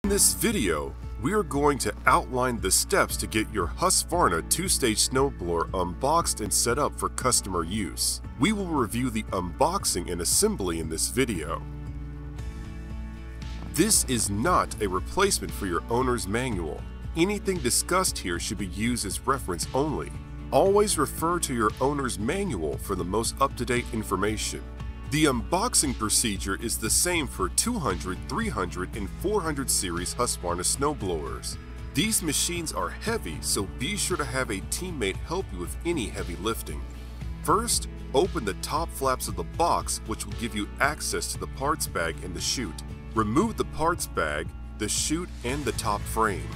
In this video, we are going to outline the steps to get your Husqvarna 2-stage snowblower unboxed and set up for customer use. We will review the unboxing and assembly in this video. This is not a replacement for your owner's manual. Anything discussed here should be used as reference only. Always refer to your owner's manual for the most up-to-date information. The unboxing procedure is the same for 200, 300, and 400 series Husqvarna snowblowers. These machines are heavy, so be sure to have a teammate help you with any heavy lifting. First, open the top flaps of the box, which will give you access to the parts bag and the chute. Remove the parts bag, the chute, and the top frame.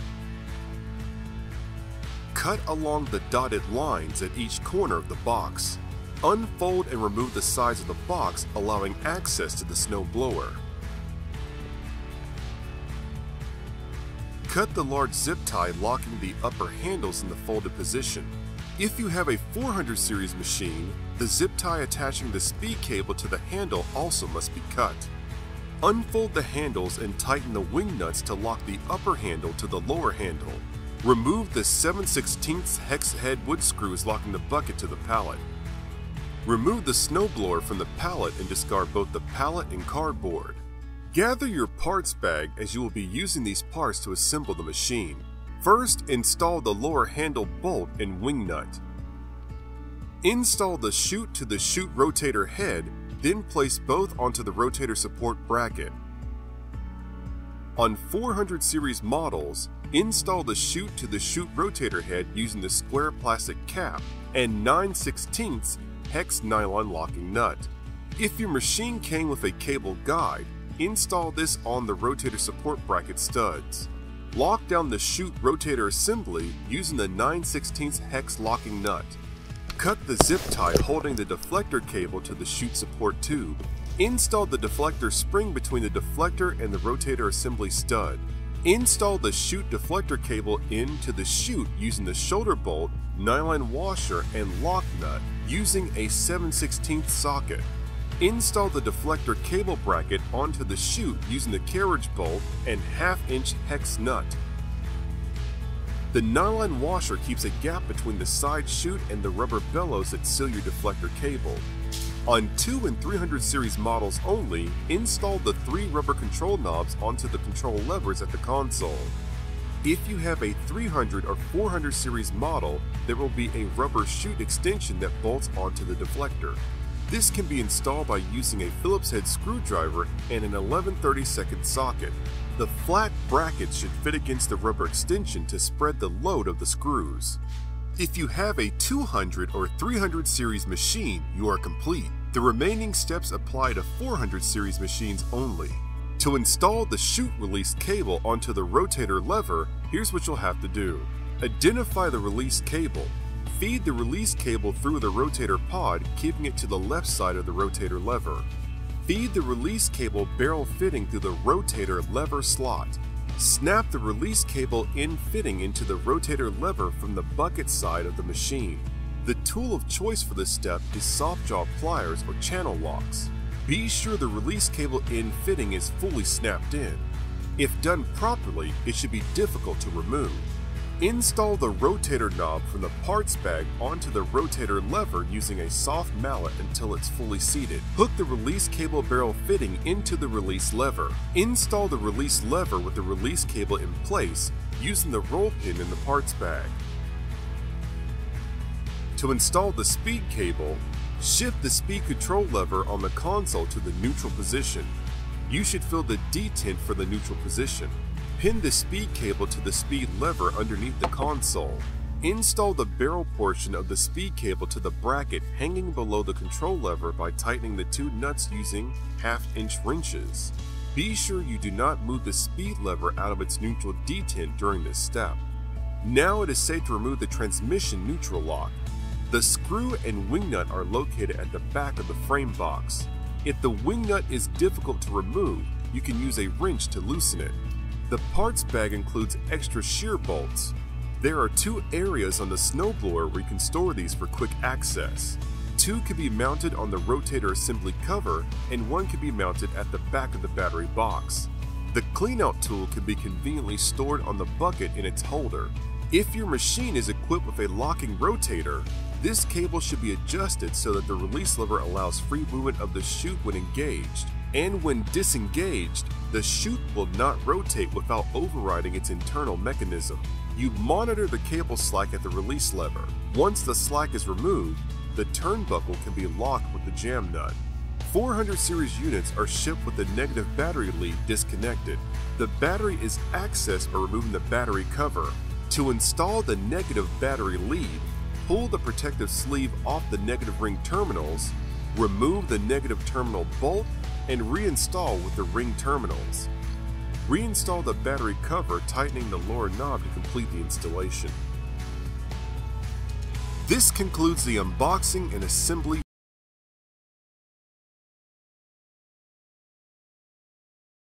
Cut along the dotted lines at each corner of the box. Unfold and remove the sides of the box, allowing access to the snowblower. Cut the large zip tie locking the upper handles in the folded position. If you have a 400 series machine, the zip tie attaching the speed cable to the handle also must be cut. Unfold the handles and tighten the wing nuts to lock the upper handle to the lower handle. Remove the 7/16 hex head wood screws locking the bucket to the pallet. Remove the snowblower from the pallet and discard both the pallet and cardboard. Gather your parts bag as you will be using these parts to assemble the machine. First, install the lower handle bolt and wing nut. Install the chute to the chute rotator head, then place both onto the rotator support bracket. On 400 series models, install the chute to the chute rotator head using the square plastic cap and 9/16 hex nylon locking nut. If your machine came with a cable guide, install this on the rotator support bracket studs. Lock down the chute rotator assembly using the 9/16 hex locking nut. Cut the zip tie holding the deflector cable to the chute support tube. Install the deflector spring between the deflector and the rotator assembly stud. Install the chute deflector cable into the chute using the shoulder bolt, nylon washer, and lock nut using a 7/16 socket. Install the deflector cable bracket onto the chute using the carriage bolt and 1/2-inch hex nut. The nylon washer keeps a gap between the side chute and the rubber bellows that seal your deflector cable. On 200 and 300 series models only, install the 3 rubber control knobs onto the control levers at the console. If you have a 300 or 400 series model, there will be a rubber chute extension that bolts onto the deflector. This can be installed by using a Phillips head screwdriver and an 11/32 socket. The flat bracket should fit against the rubber extension to spread the load of the screws. If you have a 200 or 300 series machine, you are complete. The remaining steps apply to 400 series machines only. To install the chute release cable onto the rotator lever, here's what you'll have to do. Identify the release cable. Feed the release cable through the rotator pod, keeping it to the left side of the rotator lever. Feed the release cable barrel fitting through the rotator lever slot. Snap the release cable in fitting into the rotator lever from the bucket side of the machine. The tool of choice for this step is soft jaw pliers or channel locks. Be sure the release cable in fitting is fully snapped in. If done properly, it should be difficult to remove. Install the rotator knob from the parts bag onto the rotator lever using a soft mallet until it's fully seated. Hook the release cable barrel fitting into the release lever. Install the release lever with the release cable in place using the roll pin in the parts bag. To install the speed cable, shift the speed control lever on the console to the neutral position. You should feel the detent for the neutral position. Pin the speed cable to the speed lever underneath the console. Install the barrel portion of the speed cable to the bracket hanging below the control lever by tightening the 2 nuts using 1/2-inch wrenches. Be sure you do not move the speed lever out of its neutral detent during this step. Now it is safe to remove the transmission neutral lock. The screw and wing nut are located at the back of the frame box. If the wing nut is difficult to remove, you can use a wrench to loosen it. The parts bag includes extra shear bolts. There are 2 areas on the snowblower where you can store these for quick access. 2 can be mounted on the rotator assembly cover and 1 can be mounted at the back of the battery box. The cleanout tool can be conveniently stored on the bucket in its holder. If your machine is equipped with a locking rotator, this cable should be adjusted so that the release lever allows free movement of the chute when engaged, and when disengaged, the chute will not rotate without overriding its internal mechanism. You monitor the cable slack at the release lever. Once the slack is removed, the turnbuckle can be locked with the jam nut. 400 series units are shipped with the negative battery lead disconnected. The battery is accessed by removing the battery cover. To install the negative battery lead, pull the protective sleeve off the negative ring terminals, remove the negative terminal bolt, and reinstall with the ring terminals. Reinstall the battery cover, tightening the lower knob to complete the installation. This concludes the unboxing and assembly